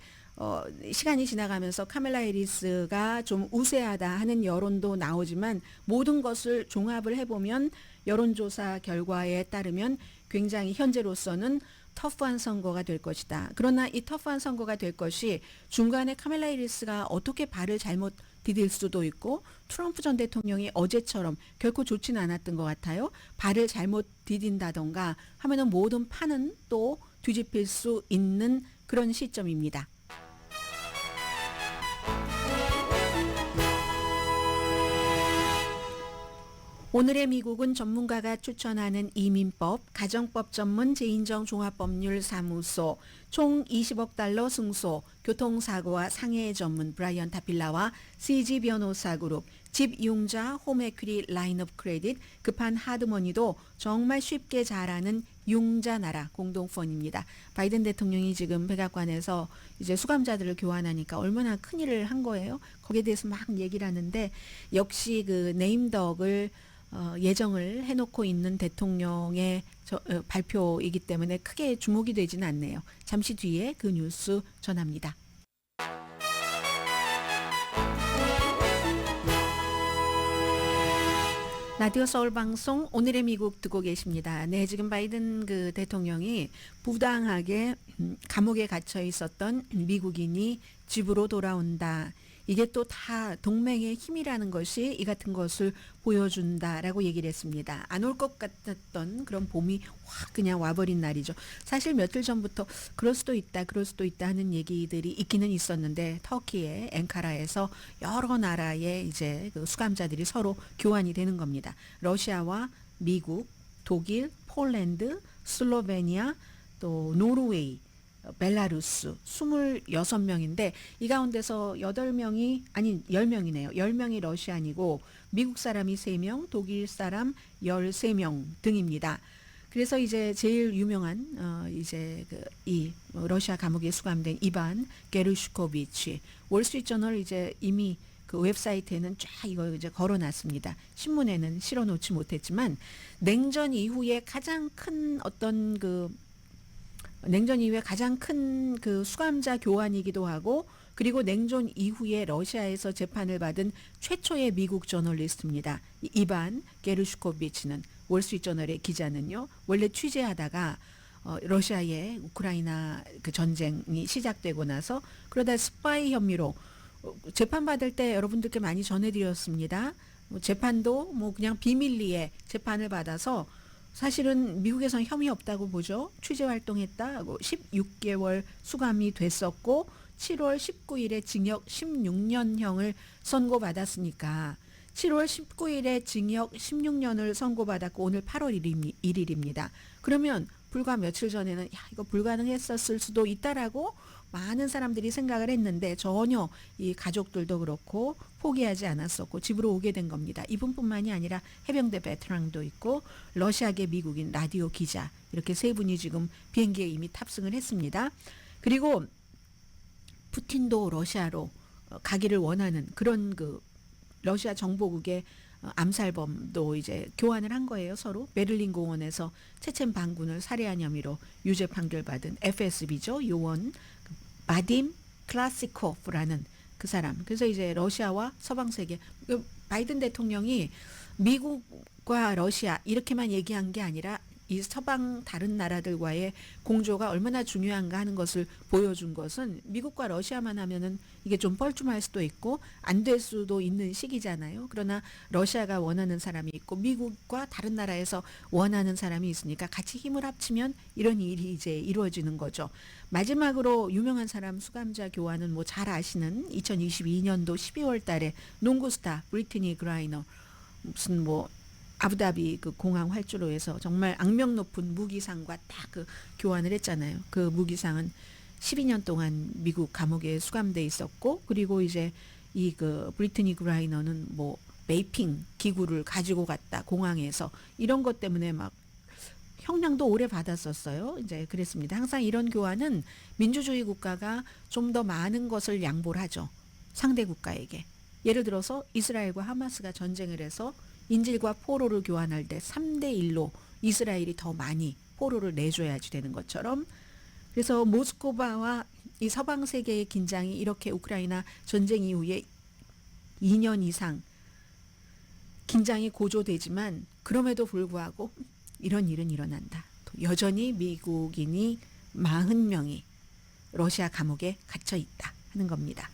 시간이 지나가면서 카멜라 해리스가 좀 우세하다 하는 여론도 나오지만 모든 것을 종합을 해보면 여론조사 결과에 따르면 굉장히 현재로서는 터프한 선거가 될 것이다. 그러나 이 터프한 선거가 될 것이 중간에 카멜라 해리스가 어떻게 발을 잘못 디딜 수도 있고 트럼프 전 대통령이 어제처럼 결코 좋지는 않았던 것 같아요. 발을 잘못 디딘다던가 하면은 모든 판은 또 뒤집힐 수 있는 그런 시점입니다. 오늘의 미국은 전문가가 추천하는 이민법, 가정법 전문 재인정 종합법률사무소, 총 20억 달러 승소, 교통사고와 상해 전문 브라이언 타필라와 CG 변호사 그룹, 집 이용자 홈에퀴리 라인업 크레딧, 급한 하드머니도 정말 쉽게 잘하는 융자나라 공동펀입니다. 바이든 대통령이 지금 백악관에서 이제 수감자들을 교환하니까 얼마나 큰일을 한 거예요. 거기에 대해서 막 얘기를 하는데 역시 그 네임덕을 예정을 해놓고 있는 대통령의 발표이기 때문에 크게 주목이 되지는 않네요. 잠시 뒤에 그 뉴스 전합니다. 라디오 서울 방송 오늘의 미국 듣고 계십니다. 네, 지금 바이든 그 대통령이 부당하게 감옥에 갇혀 있었던 미국인이 집으로 돌아온다. 이게 또 다 동맹의 힘이라는 것이 이 같은 것을 보여준다라고 얘기를 했습니다. 안 올 것 같았던 그런 봄이 확 그냥 와버린 날이죠. 사실 며칠 전부터 그럴 수도 있다 하는 얘기들이 있기는 있었는데 터키의 앵카라에서 여러 나라의 이제 그 수감자들이 서로 교환이 되는 겁니다. 러시아와 미국, 독일, 폴란드, 슬로베니아, 또 노르웨이, 벨라루스 26명인데 이 가운데서 10명이네요. 10명이 러시안이고 미국 사람이 3명, 독일 사람 13명 등입니다. 그래서 이제 제일 유명한 이제 이 러시아 감옥에 수감된 이반 게르슈코비치 월스트리트저널 이제 이미 그 웹사이트에는 쫙 이거 이제 걸어놨습니다. 신문에는 실어놓지 못했지만 냉전 이후에 가장 큰 어떤 냉전 이후에 가장 큰 그 수감자 교환이기도 하고 그리고 냉전 이후에 러시아에서 재판을 받은 최초의 미국 저널리스트입니다. 이반 게르슈코비치는 월스트리트저널의 기자는요. 원래 취재하다가 러시아의 우크라이나 그 전쟁이 시작되고 나서 그러다 스파이 혐의로 재판받을 때 여러분들께 많이 전해드렸습니다. 재판도 뭐 그냥 비밀리에 재판을 받아서 사실은 미국에선 혐의 없다고 보죠. 취재 활동했다고 16개월 수감이 됐었고 7월 19일에 징역 16년형을 선고받았으니까 7월 19일에 징역 16년을 선고받았고 오늘 8월 1일입니다. 그러면 불과 며칠 전에는 야 이거 불가능했었을 수도 있다라고 많은 사람들이 생각을 했는데 전혀 이 가족들도 그렇고 포기하지 않았었고 집으로 오게 된 겁니다. 이분뿐만이 아니라 해병대 베테랑도 있고 러시아계 미국인 라디오 기자 이렇게 세 분이 지금 비행기에 이미 탑승을 했습니다. 그리고 푸틴도 러시아로 가기를 원하는 그런 그 러시아 정보국의 암살범도 이제 교환을 한 거예요. 서로 베를린 공원에서 체첸 반군을 살해한 혐의로 유죄 판결받은 FSB죠. 요원 바딤 클라시코프라는 그 사람. 그래서 이제 러시아와 서방 세계 바이든 대통령이 미국과 러시아 이렇게만 얘기한 게 아니라 이 서방 다른 나라들과의 공조가 얼마나 중요한가 하는 것을 보여준 것은 미국과 러시아만 하면은 이게 좀 뻘쭘할 수도 있고 안 될 수도 있는 시기잖아요. 그러나 러시아가 원하는 사람이 있고 미국과 다른 나라에서 원하는 사람이 있으니까 같이 힘을 합치면 이런 일이 이제 이루어지는 거죠. 마지막으로 유명한 사람 수감자 교환은 뭐 잘 아시는 2022년도 12월 달에 농구 스타 브리트니 그라이너 무슨 뭐 아부다비 그 공항 활주로에서 정말 악명 높은 무기상과 딱 그 교환을 했잖아요. 그 무기상은 12년 동안 미국 감옥에 수감돼 있었고 그리고 이제 이 그 브리트니 그라이너는 뭐 메이핑 기구를 가지고 갔다 공항에서 이런 것 때문에 막 형량도 오래 받았었어요. 이제 그랬습니다. 항상 이런 교환은 민주주의 국가가 좀 더 많은 것을 양보를 하죠. 상대 국가에게. 예를 들어서 이스라엘과 하마스가 전쟁을 해서 인질과 포로를 교환할 때 3대1로 이스라엘이 더 많이 포로를 내줘야지 되는 것처럼 그래서 모스크바와 이 서방 세계의 긴장이 이렇게 우크라이나 전쟁 이후에 2년 이상 긴장이 고조되지만 그럼에도 불구하고 이런 일은 일어난다. 여전히 미국인이 40명이 러시아 감옥에 갇혀 있다 하는 겁니다.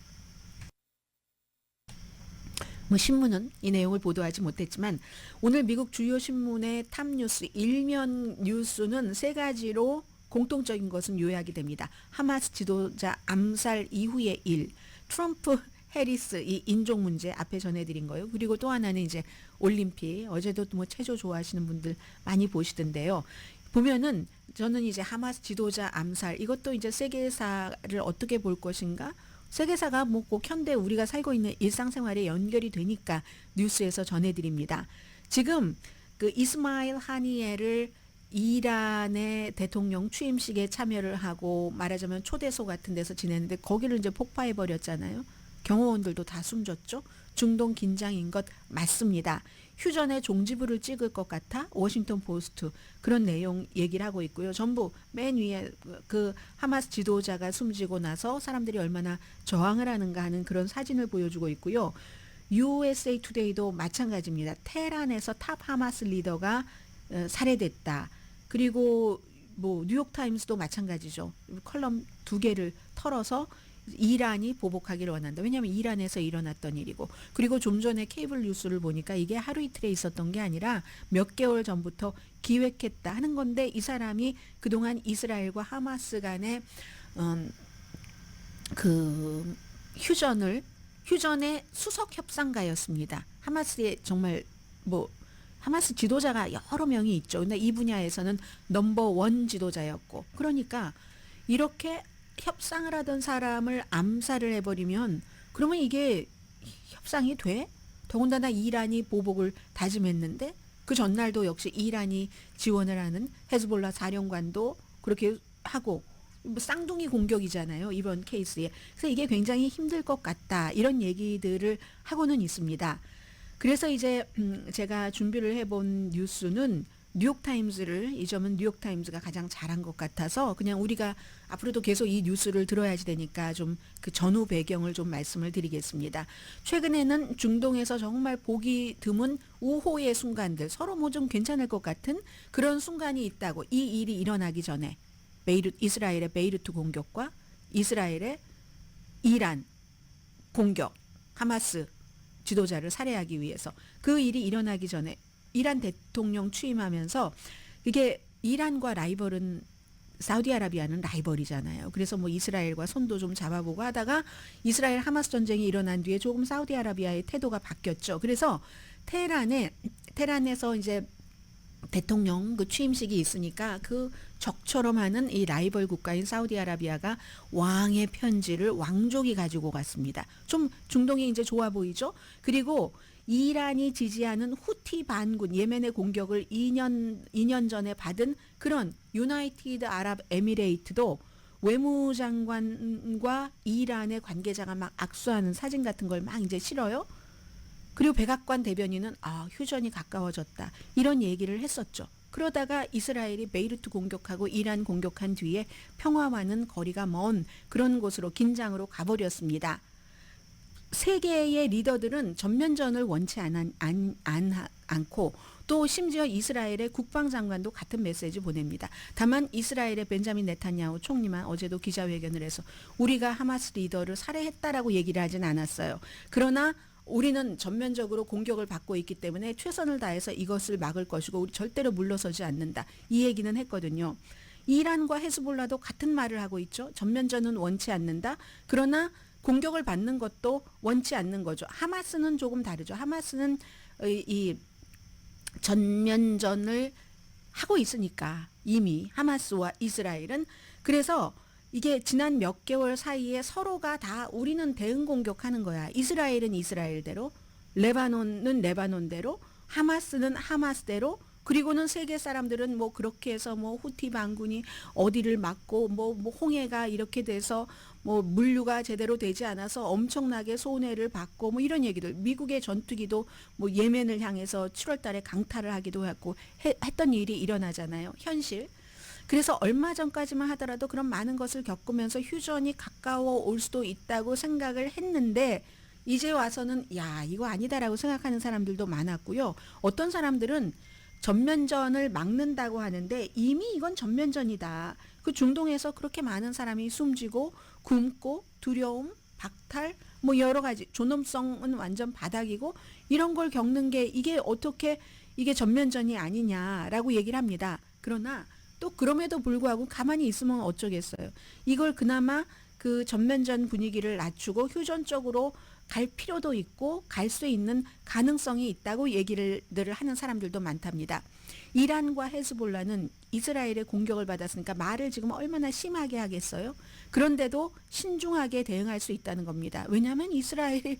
뭐 신문은 이 내용을 보도하지 못했지만 오늘 미국 주요 신문의 탑뉴스 일면 뉴스는 세 가지로 공통적인 것은 요약이 됩니다. 하마스 지도자 암살 이후의 일, 트럼프 해리스 이 인종 문제 앞에 전해드린 거예요. 그리고 또 하나는 이제 올림픽, 어제도 뭐 체조 좋아하시는 분들 많이 보시던데요. 보면은 저는 이제 하마스 지도자 암살 이것도 이제 세계사를 어떻게 볼 것인가? 세계사가 뭐 꼭 현대 우리가 살고 있는 일상생활에 연결이 되니까 뉴스에서 전해드립니다. 지금 그 이스마일 하니예를 이란의 대통령 취임식에 참여를 하고 말하자면 초대소 같은 데서 지냈는데 거기를 이제 폭파해 버렸잖아요. 경호원들도 다 숨졌죠. 중동 긴장인 것 맞습니다. 휴전에 종지부를 찍을 것 같아 워싱턴 포스트 그런 내용 얘기를 하고 있고요. 전부 맨 위에 그 하마스 지도자가 숨지고 나서 사람들이 얼마나 저항을 하는가 하는 그런 사진을 보여주고 있고요. USA 투데이도 마찬가지입니다. 테헤란에서 탑 하마스 리더가 살해됐다. 그리고 뭐 뉴욕타임스도 마찬가지죠. 컬럼 2개를 털어서 이란이 보복하기를 원한다. 왜냐하면 이란에서 일어났던 일이고 그리고 좀 전에 케이블 뉴스를 보니까 이게 하루 이틀에 있었던 게 아니라 몇 개월 전부터 기획했다 하는 건데 이 사람이 그동안 이스라엘과 하마스 간의 그 휴전의 수석 협상가였습니다. 하마스의 정말 뭐 하마스 지도자가 여러 명이 있죠. 근데 이 분야에서는 넘버1 지도자였고 그러니까 이렇게 협상을 하던 사람을 암살을 해버리면 그러면 이게 협상이 돼? 더군다나 이란이 보복을 다짐했는데 그 전날도 역시 이란이 지원을 하는 헤즈볼라 사령관도 그렇게 하고 뭐 쌍둥이 공격이잖아요. 이번 케이스에. 그래서 이게 굉장히 힘들 것 같다. 이런 얘기들을 하고는 있습니다. 그래서 이제 제가 준비를 해본 뉴스는 뉴욕타임즈를 이 점은 뉴욕타임즈가 가장 잘한 것 같아서 그냥 우리가 앞으로도 계속 이 뉴스를 들어야지 되니까 좀 그 전후 배경을 좀 말씀을 드리겠습니다. 최근에는 중동에서 정말 보기 드문 우호의 순간들 서로 뭐 좀 괜찮을 것 같은 그런 순간이 있다고 이 일이 일어나기 전에 이스라엘의 베이루트 공격과 이스라엘의 이란 공격 하마스 지도자를 살해하기 위해서 그 일이 일어나기 전에 이란 대통령 취임하면서 이게 이란과 라이벌은 사우디아라비아는 라이벌이잖아요. 그래서 뭐 이스라엘과 손도 좀 잡아보고 하다가 이스라엘 하마스 전쟁이 일어난 뒤에 조금 사우디아라비아의 태도가 바뀌었죠. 그래서 테헤란에서 이제 대통령 그 취임식이 있으니까 그 적처럼 하는 이 라이벌 국가인 사우디아라비아가 왕의 편지를 왕족이 가지고 갔습니다. 좀 중동이 이제 좋아 보이죠? 그리고 이란이 지지하는 후티 반군 예멘의 공격을 2년 전에 받은 그런 유나이티드 아랍 에미레이트도 외무장관과 이란의 관계자가 막 악수하는 사진 같은 걸 막 이제 실어요. 그리고 백악관 대변인은 휴전이 가까워졌다. 이런 얘기를 했었죠. 그러다가 이스라엘이 베이루트 공격하고 이란 공격한 뒤에 평화와는 거리가 먼 그런 곳으로 긴장으로 가버렸습니다. 세계의 리더들은 전면전을 원치 않고 또 심지어 이스라엘의 국방장관도 같은 메시지 보냅니다. 다만 이스라엘의 벤자민 네탄야후 총리만 어제도 기자회견을 해서 우리가 하마스 리더를 살해했다라고 얘기를 하진 않았어요. 그러나 우리는 전면적으로 공격을 받고 있기 때문에 최선을 다해서 이것을 막을 것이고 우리 절대로 물러서지 않는다. 이 얘기는 했거든요. 이란과 헤즈볼라도 같은 말을 하고 있죠. 전면전은 원치 않는다. 그러나 공격을 받는 것도 원치 않는 거죠. 하마스는 조금 다르죠. 하마스는 이 전면전을 하고 있으니까 이미 하마스와 이스라엘은 그래서 이게 지난 몇 개월 사이에 서로가 다 우리는 대응 공격하는 거야. 이스라엘은 이스라엘대로, 레바논은 레바논대로, 하마스는 하마스대로, 그리고는 세계 사람들은 뭐 그렇게 해서 뭐 후티 반군이 어디를 막고 뭐 홍해가 이렇게 돼서 뭐 물류가 제대로 되지 않아서 엄청나게 손해를 받고 뭐 이런 얘기들. 미국의 전투기도 뭐 예멘을 향해서 7월 달에 강탈을 하기도 했고 했던 일이 일어나잖아요. 현실. 그래서 얼마 전까지만 하더라도 그런 많은 것을 겪으면서 휴전이 가까워 올 수도 있다고 생각을 했는데 이제 와서는 야 이거 아니다라고 생각하는 사람들도 많았고요. 어떤 사람들은 전면전을 막는다고 하는데 이미 이건 전면전이다. 그 중동에서 그렇게 많은 사람이 숨지고 굶고 두려움, 박탈, 뭐 여러 가지 존엄성은 완전 바닥이고 이런 걸 겪는 게 이게 어떻게 이게 전면전이 아니냐라고 얘기를 합니다. 그러나 또 그럼에도 불구하고 가만히 있으면 어쩌겠어요. 이걸 그나마 그 전면전 분위기를 낮추고 휴전적으로 갈 필요도 있고 갈 수 있는 가능성이 있다고 얘기를 하는 사람들도 많답니다. 이란과 헤즈볼라는 이스라엘의 공격을 받았으니까 말을 지금 얼마나 심하게 하겠어요? 그런데도 신중하게 대응할 수 있다는 겁니다. 왜냐하면 이스라엘이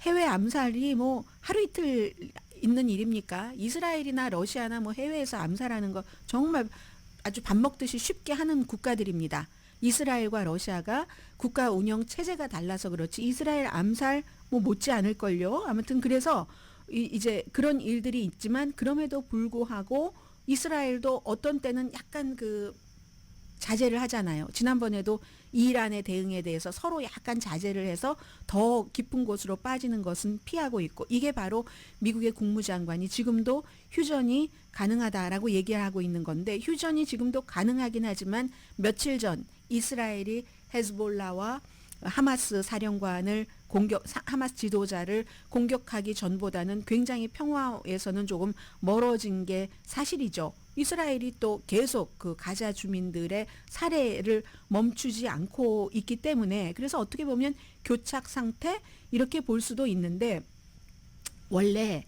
해외 암살이 뭐 하루 이틀 있는 일입니까? 이스라엘이나 러시아나 뭐 해외에서 암살하는 거 정말 아주 밥 먹듯이 쉽게 하는 국가들입니다. 이스라엘과 러시아가 국가 운영 체제가 달라서 그렇지 이스라엘 암살 뭐 못지 않을걸요. 아무튼 그래서 이제 그런 일들이 있지만 그럼에도 불구하고 이스라엘도 어떤 때는 약간 그 자제를 하잖아요. 지난번에도 이란의 대응에 대해서 서로 약간 자제를 해서 더 깊은 곳으로 빠지는 것은 피하고 있고 이게 바로 미국의 국무장관이 지금도 휴전이 가능하다라고 얘기하고 있는 건데 휴전이 지금도 가능하긴 하지만 며칠 전 이스라엘이 헤즈볼라와 하마스 사령관을 하마스 지도자를 공격하기 전보다는 굉장히 평화에서는 조금 멀어진 게 사실이죠. 이스라엘이 또 계속 그 가자 주민들의 살해를 멈추지 않고 있기 때문에 그래서 어떻게 보면 교착 상태 이렇게 볼 수도 있는데 원래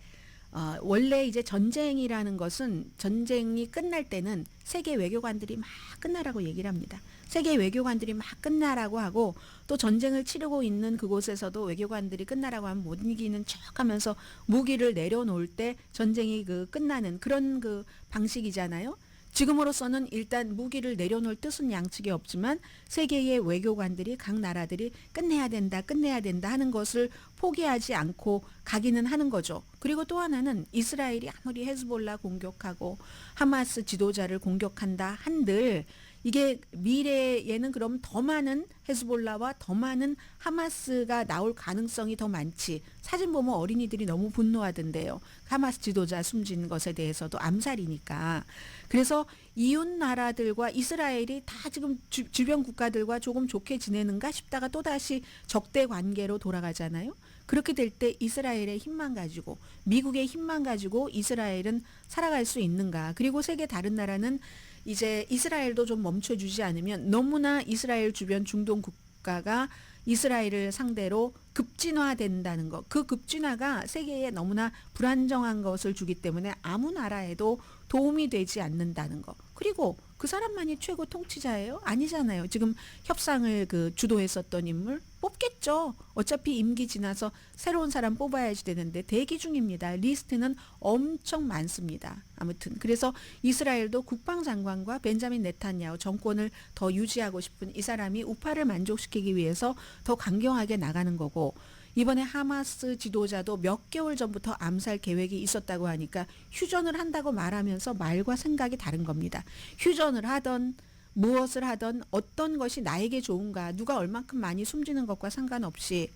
이제 전쟁이라는 것은 전쟁이 끝날 때는 세계 외교관들이 막 끝나라고 얘기를 합니다. 세계 외교관들이 막 끝나라고 하고 또 전쟁을 치르고 있는 그곳에서도 외교관들이 끝나라고 하면 못 이기는 척하면서 무기를 내려놓을 때 전쟁이 그 끝나는 그런 그 방식이잖아요. 지금으로서는 일단 무기를 내려놓을 뜻은 양측에 없지만 세계의 외교관들이 각 나라들이 끝내야 된다 하는 것을 포기하지 않고 가기는 하는 거죠. 그리고 또 하나는 이스라엘이 아무리 헤즈볼라 공격하고 하마스 지도자를 공격한다 한들 이게 미래에는 그럼 더 많은 헤즈볼라와 더 많은 하마스가 나올 가능성이 더 많지. 사진 보면 어린이들이 너무 분노하던데요. 하마스 지도자 숨진 것에 대해서도 암살이니까. 그래서 이웃 나라들과 이스라엘이 다 지금 주변 국가들과 조금 좋게 지내는가 싶다가 또다시 적대 관계로 돌아가잖아요. 그렇게 될 때 이스라엘의 힘만 가지고 미국의 힘만 가지고 이스라엘은 살아갈 수 있는가. 그리고 세계 다른 나라는 이제 이스라엘도 좀 멈춰주지 않으면 너무나 이스라엘 주변 중동 국가가 이스라엘을 상대로 급진화된다는 것. 그 급진화가 세계에 너무나 불안정한 것을 주기 때문에 아무 나라에도 도움이 되지 않는다는 것. 그리고 그 사람만이 최고 통치자예요? 아니잖아요. 지금 협상을 그 주도했었던 인물 뽑겠죠. 어차피 임기 지나서 새로운 사람 뽑아야지 되는데 대기 중입니다. 리스트는 엄청 많습니다. 아무튼 그래서 이스라엘도 국방장관과 벤자민 네탄야후 정권을 더 유지하고 싶은 이 사람이 우파를 만족시키기 위해서 더 강경하게 나가는 거고 이번에 하마스 지도자도 몇 개월 전부터 암살 계획이 있었다고 하니까 휴전을 한다고 말하면서 말과 생각이 다른 겁니다. 휴전을 하던 무엇을 하던 어떤 것이 나에게 좋은가 누가 얼만큼 많이 숨지는 것과 상관없이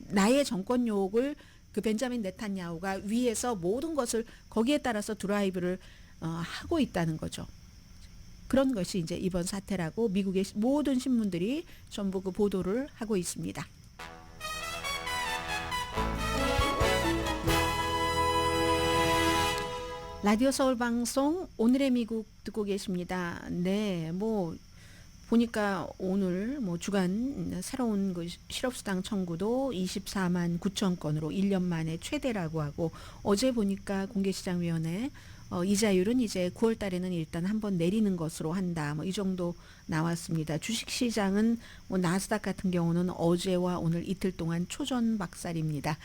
나의 정권욕을 그 벤자민 네탄야후가 위에서 모든 것을 거기에 따라서 드라이브를 하고 있다는 거죠. 그런 것이 이제 이번 사태라고 미국의 모든 신문들이 전부 그 보도를 하고 있습니다. 라디오 서울 방송 오늘의 미국 듣고 계십니다. 네, 뭐 보니까 오늘 뭐 주간 새로운 그 실업수당 청구도 24만 9천 건으로 1년 만에 최대라고 하고 어제 보니까 공개시장위원회 이자율은 이제 9월 달에는 일단 한번 내리는 것으로 한다. 뭐 이 정도 나왔습니다. 주식시장은 뭐 나스닥 같은 경우는 어제와 오늘 이틀 동안 초전박살입니다.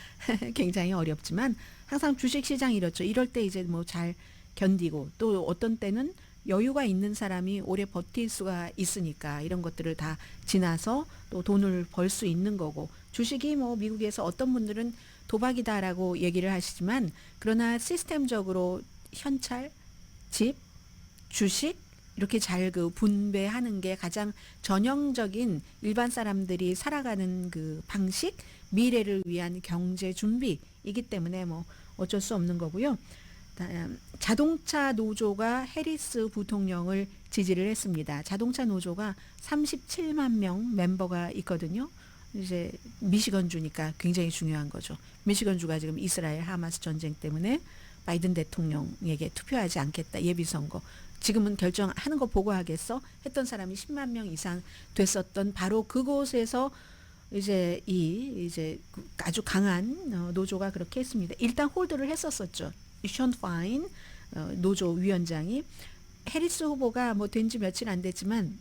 굉장히 어렵지만 항상 주식시장 이렇죠. 이럴 때 이제 뭐 잘 견디고 또 어떤 때는 여유가 있는 사람이 오래 버틸 수가 있으니까 이런 것들을 다 지나서 또 돈을 벌 수 있는 거고 주식이 뭐 미국에서 어떤 분들은 도박이다라고 얘기를 하시지만 그러나 시스템적으로 현찰, 집, 주식 이렇게 잘 그 분배하는 게 가장 전형적인 일반 사람들이 살아가는 그 방식, 미래를 위한 경제 준비이기 때문에 뭐 어쩔 수 없는 거고요. 자동차 노조가 해리스 부통령을 지지를 했습니다. 자동차 노조가 37만 명 멤버가 있거든요. 이제 미시건주니까 굉장히 중요한 거죠. 미시건주가 지금 이스라엘 하마스 전쟁 때문에 바이든 대통령에게 투표하지 않겠다. 예비선거. 지금은 결정하는 거 보고 하겠어? 했던 사람이 10만 명 이상 됐었던 바로 그곳에서 이제 이제 아주 강한 노조가 그렇게 했습니다. 일단 홀드를 했었었죠. 션 파인 노조 위원장이 해리스 후보가 뭐 된 지 며칠 안 됐지만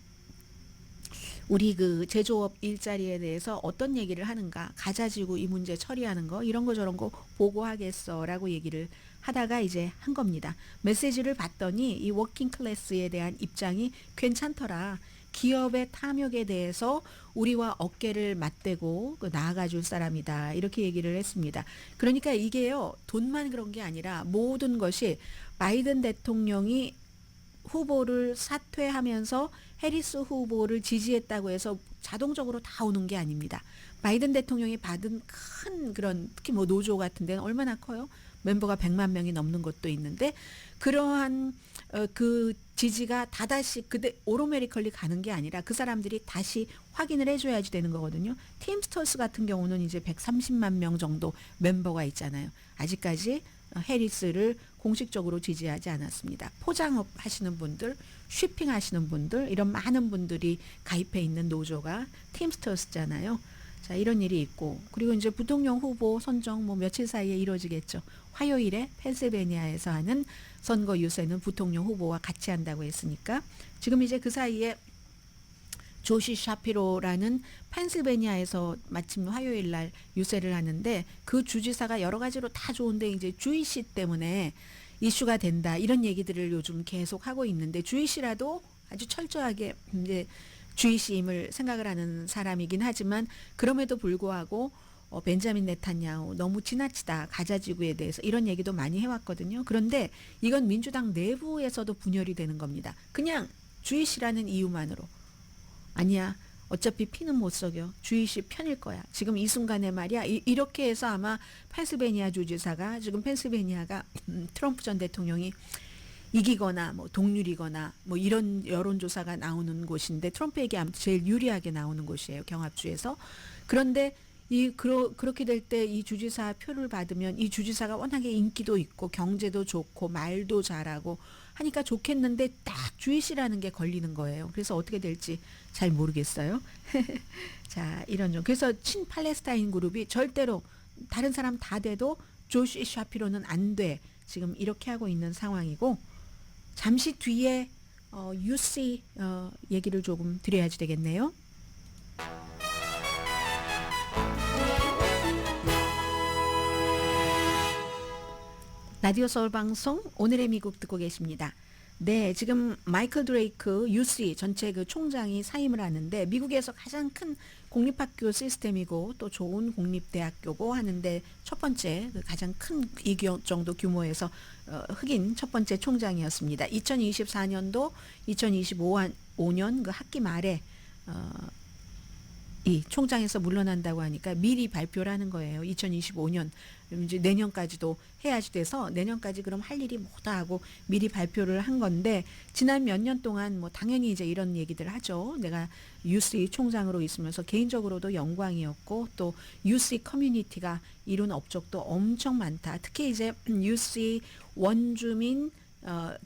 우리 그 제조업 일자리에 대해서 어떤 얘기를 하는가, 가자지구 이 문제 처리하는 거 이런 거 저런 거 보고하겠어라고 얘기를 하다가 이제 한 겁니다. 메시지를 봤더니 이 워킹 클래스에 대한 입장이 괜찮더라. 기업의 탐욕에 대해서 우리와 어깨를 맞대고 나아가 줄 사람이다. 이렇게 얘기를 했습니다. 그러니까 이게요. 돈만 그런 게 아니라 모든 것이 바이든 대통령이 후보를 사퇴하면서 해리스 후보를 지지했다고 해서 자동적으로 다 오는 게 아닙니다. 바이든 대통령이 받은 큰 그런 특히 뭐 노조 같은 데는 얼마나 커요? 멤버가 100만 명이 넘는 것도 있는데 그러한 그 지지가 다다시 그대 오로메리컬리 가는 게 아니라 그 사람들이 다시 확인을 해줘야지 되는 거거든요. 팀스터스 같은 경우는 이제 130만 명 정도 멤버가 있잖아요. 아직까지 해리스를 공식적으로 지지하지 않았습니다. 포장업 하시는 분들, 쉬핑 하시는 분들 이런 많은 분들이 가입해 있는 노조가 팀스터스잖아요. 자, 이런 일이 있고 그리고 이제 부통령 후보 선정 뭐 며칠 사이에 이루어지겠죠. 화요일에 펜실베니아에서 하는 선거 유세는 부통령 후보와 같이 한다고 했으니까 지금 이제 그 사이에 조시 샤피로라는 펜실베니아에서 마침 화요일 날 유세를 하는데 그 주지사가 여러 가지로 다 좋은데 이제 주이시 때문에 이슈가 된다 이런 얘기들을 요즘 계속 하고 있는데 주이시라도 아주 철저하게 이제 주이시임을 생각을 하는 사람이긴 하지만 그럼에도 불구하고 벤자민 네탄야후 너무 지나치다 가자지구에 대해서 이런 얘기도 많이 해왔거든요. 그런데 이건 민주당 내부에서도 분열이 되는 겁니다. 그냥 주이시라는 이유만으로 아니야 어차피 피는 못 속여 주이시 편일 거야. 지금 이 순간에 말이야 이렇게 해서 아마 펜실베니아 주지사가 지금 펜실베니아가 트럼프 전 대통령이 이기거나 뭐 동률이거나 뭐 이런 여론조사가 나오는 곳인데 트럼프에게 아무튼 제일 유리하게 나오는 곳이에요. 경합주에서. 그런데 그렇게 될 때 이 주지사 표를 받으면 이 주지사가 워낙에 인기도 있고 경제도 좋고 말도 잘하고 하니까 좋겠는데 딱 주이시라는 게 걸리는 거예요. 그래서 어떻게 될지 잘 모르겠어요. 자, 이런 점. 그래서 친팔레스타인 그룹이 절대로 다른 사람 다 돼도 조시 샤피로는 안 돼. 지금 이렇게 하고 있는 상황이고 잠시 뒤에 UC 얘기를 조금 드려야지 되겠네요. 라디오 서울 방송 오늘의 미국 듣고 계십니다. 네, 지금 마이클 드레이크 UC 전체 그 총장이 사임을 하는데 미국에서 가장 큰 공립학교 시스템이고 또 좋은 공립대학교고 하는데 첫 번째 가장 큰 이 정도 규모에서 흑인 첫 번째 총장이었습니다. 2024년도 2025년 그 학기 말에 이 총장에서 물러난다고 하니까 미리 발표를 하는 거예요. 2025년 이제 내년까지도 해야지 돼서 내년까지 그럼 할 일이 뭐다 하고 미리 발표를 한 건데 지난 몇 년 동안 뭐 당연히 이제 이런 얘기들 하죠. 내가 UC 총장으로 있으면서 개인적으로도 영광이었고 또 UC 커뮤니티가 이룬 업적도 엄청 많다. 특히 이제 UC 원주민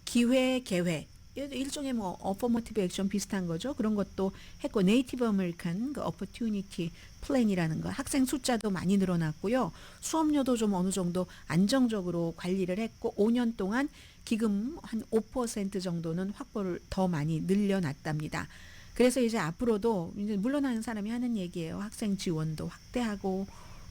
기회 계획 일종의 뭐 어퍼머티브 액션 비슷한 거죠. 그런 것도 했고 네이티브 아메리칸 그 어퍼튜니티 플랜이라는 거 학생 숫자도 많이 늘어났고요. 수업료도 좀 어느 정도 안정적으로 관리를 했고 5년 동안 기금 한 5% 정도는 확보를 더 많이 늘려놨답니다. 그래서 이제 앞으로도 이제 물러나는 사람이 하는 얘기예요. 학생 지원도 확대하고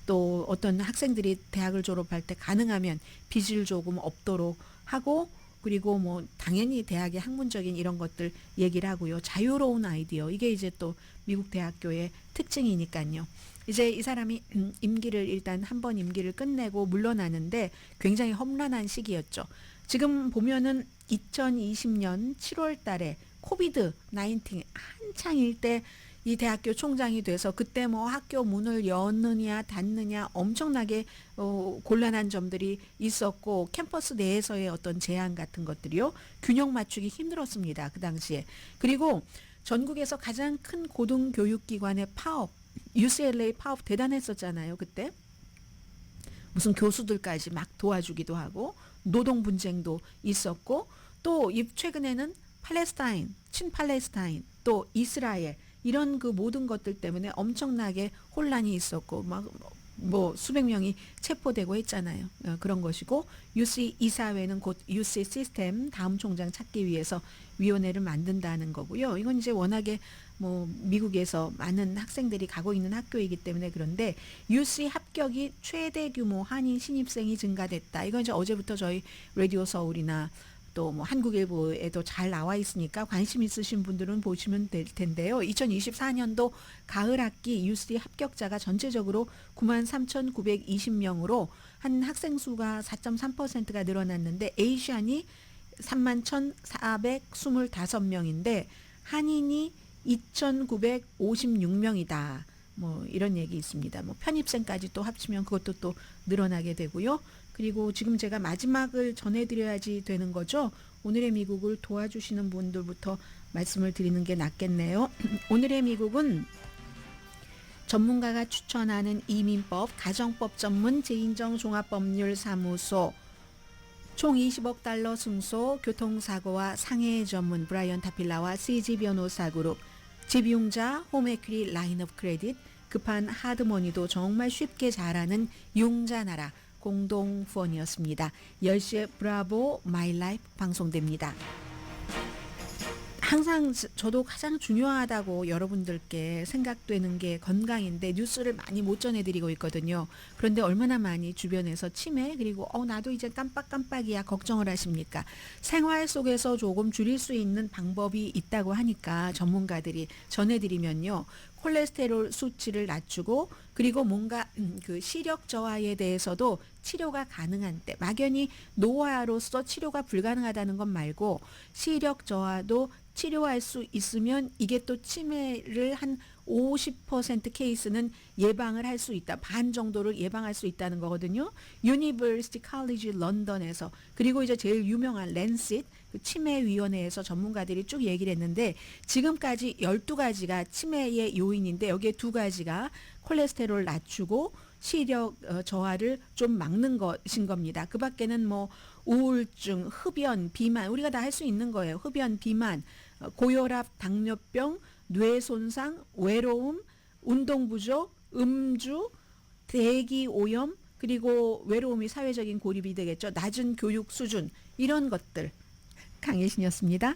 또 어떤 학생들이 대학을 졸업할 때 가능하면 빚을 조금 없도록 하고 그리고 뭐 당연히 대학의 학문적인 이런 것들 얘기를 하고요. 자유로운 아이디어 이게 이제 또 미국 대학교의 특징이니까요. 이제 이 사람이 임기를 일단 한 번 임기를 끝내고 물러나는데 굉장히 험난한 시기였죠. 지금 보면은 2020년 7월 달에 코비드 19 한창일 때 이 대학교 총장이 돼서 그때 뭐 학교 문을 여느냐 닫느냐 엄청나게 곤란한 점들이 있었고 캠퍼스 내에서의 어떤 제한 같은 것들이요. 균형 맞추기 힘들었습니다. 그 당시에. 그리고 전국에서 가장 큰 고등교육기관의 파업, UCLA 파업 대단했었잖아요. 그때. 무슨 교수들까지 막 도와주기도 하고 노동 분쟁도 있었고 또 최근에는 팔레스타인, 친팔레스타인, 또 이스라엘 이런 그 모든 것들 때문에 엄청나게 혼란이 있었고 막 뭐 수백 명이 체포되고 했잖아요. 그런 것이고 UC 이사회는 곧 UC 시스템 다음 총장 찾기 위해서 위원회를 만든다는 거고요. 이건 이제 워낙에 뭐 미국에서 많은 학생들이 가고 있는 학교이기 때문에 그런데 UC 합격이 최대 규모 한인 신입생이 증가됐다. 이건 이제 어제부터 저희 라디오 서울이나 또 뭐 한국일보에도 잘 나와 있으니까 관심 있으신 분들은 보시면 될 텐데요. 2024년도 가을 학기 UC 합격자가 전체적으로 93,920명으로 한 학생 수가 4.3%가 늘어났는데 에이시안이 31,425명인데 한인이 2,956명이다. 뭐 이런 얘기 있습니다. 뭐 편입생까지 또 합치면 그것도 또 늘어나게 되고요. 그리고 지금 제가 마지막을 전해드려야지 되는 거죠. 오늘의 미국을 도와주시는 분들부터 말씀을 드리는 게 낫겠네요. 오늘의 미국은 전문가가 추천하는 이민법, 가정법 전문 재인정 종합법률사무소, 총 20억 달러 승소, 교통사고와 상해 전문 브라이언 타필라와 CG 변호사 그룹, 집용자 홈에퀴리 라인 오브 크레딧, 급한 하드머니도 정말 쉽게 잘하는 융자나라 공동 후원이었습니다. 10시에 브라보 마이 라이프 방송됩니다. 항상 저도 가장 중요하다고 여러분들께 생각되는 게 건강인데 뉴스를 많이 못 전해드리고 있거든요. 그런데 얼마나 많이 주변에서 치매 그리고 나도 이제 깜빡깜빡이야 걱정을 하십니까? 생활 속에서 조금 줄일 수 있는 방법이 있다고 하니까 전문가들이 전해드리면요. 콜레스테롤 수치를 낮추고 그리고 뭔가 그 시력 저하에 대해서도 치료가 가능한 때 막연히 노화로서 치료가 불가능하다는 것 말고 시력 저하도 치료할 수 있으면 이게 또 치매를 한 50% 케이스는 예방을 할 수 있다. 반 정도를 예방할 수 있다는 거거든요. 유니버시티 칼리지 런던에서 그리고 이제 제일 유명한 랜싯 그 치매위원회에서 전문가들이 쭉 얘기를 했는데 지금까지 12가지가 치매의 요인인데 여기에 2가지가 콜레스테롤 낮추고 시력 저하를 좀 막는 것인 겁니다. 그 밖에는 뭐 우울증, 흡연, 비만 우리가 다 할 수 있는 거예요. 흡연, 비만, 고혈압, 당뇨병, 뇌 손상, 외로움, 운동 부족, 음주, 대기 오염 그리고 외로움이 사회적인 고립이 되겠죠. 낮은 교육 수준 이런 것들. 강예신이었습니다.